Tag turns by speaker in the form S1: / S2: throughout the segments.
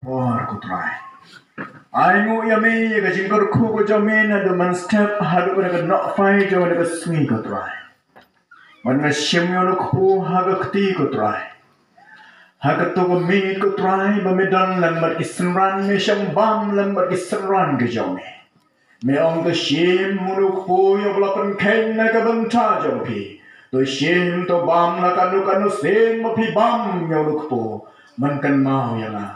S1: por ko try ai ngo ya me ya ga jing ko khu ko jo me na do man step ha do ga no fai jo ga swing ko try man na shem yo no khu ha ga kti ko try ha ga to ko me ko try ba me dan lam mar kisan ran me sham bam lam mar kisan ran ga jo me ong ga shem mu no khu yo bla pan ken na ga ban ta jo pi to shem to bam na kanu sen ma pi bam yo no khu man kan mau ya la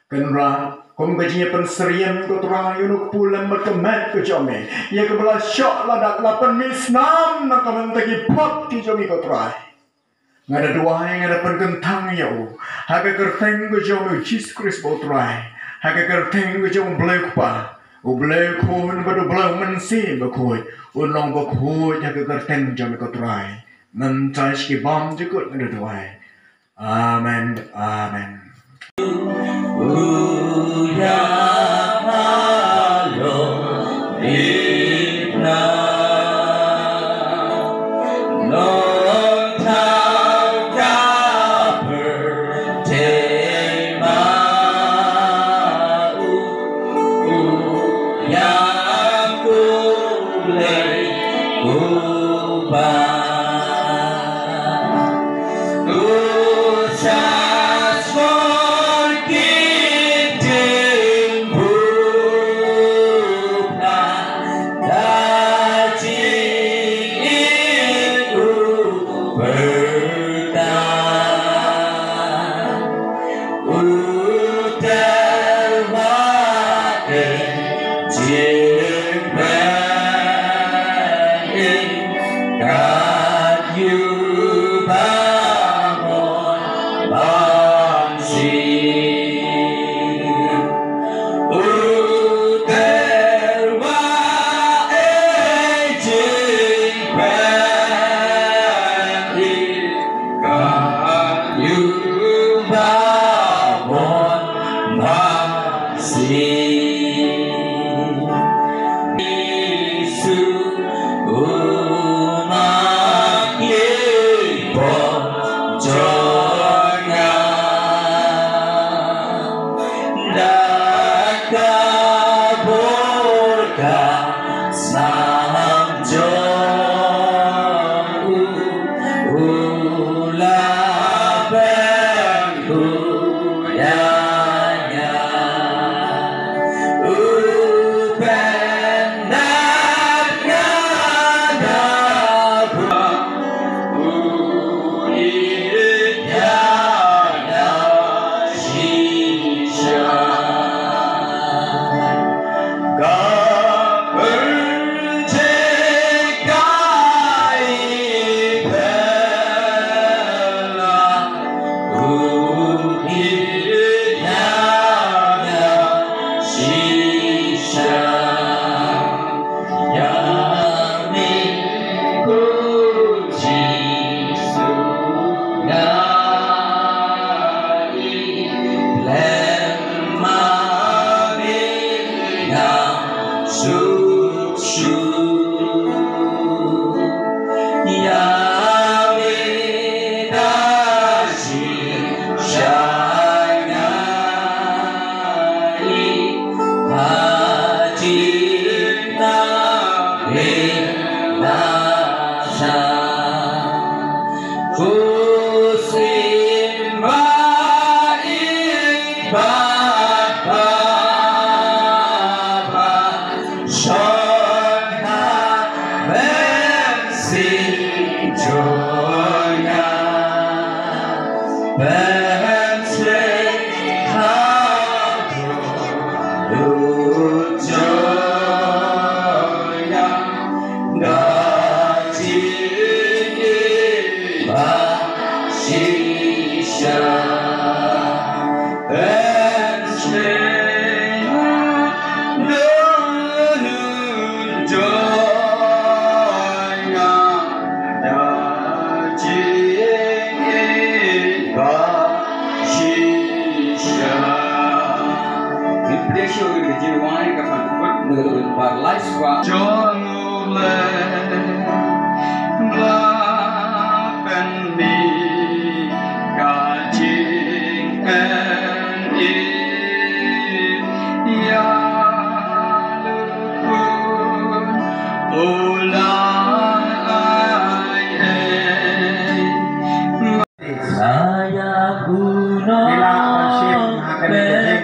S1: kan ra kom gajinya penserian ko terang yunuk pulang berkemat ke jome ya ke belah syok ladak lapan misnam nak kamen tagi pot ki jome ko trai ngada dua yang ada penkentang ya u haga kerteng ko jome Jesus Christ bo trai haga kerteng ko jome blek pa u blek ko badu blek mensi ba koi u long ba koi ya ke kerteng jome ko trai nan chai ski bam jikut ngada dua amen amen.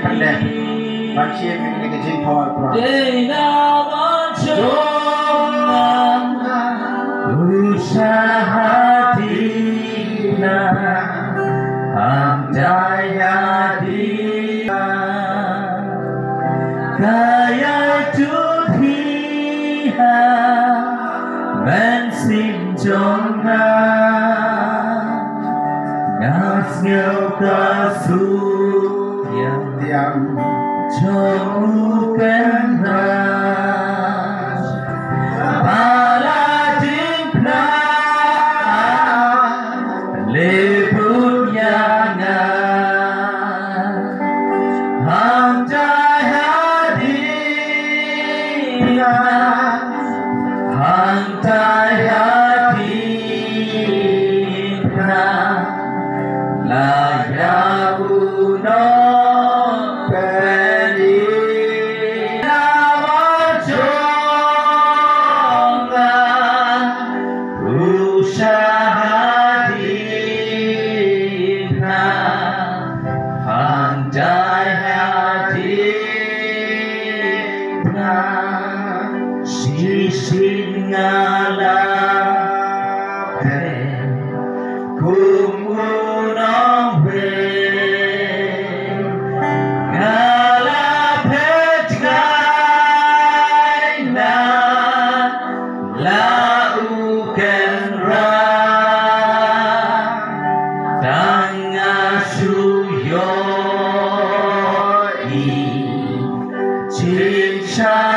S1: พันเดมันเชียร์มีในกระชิงพอปรา Usahatina Hamdayadina Kaya Tuhiha Mensim Jonna Ngasnyo Kasuyang Tiang Jomukan Shine.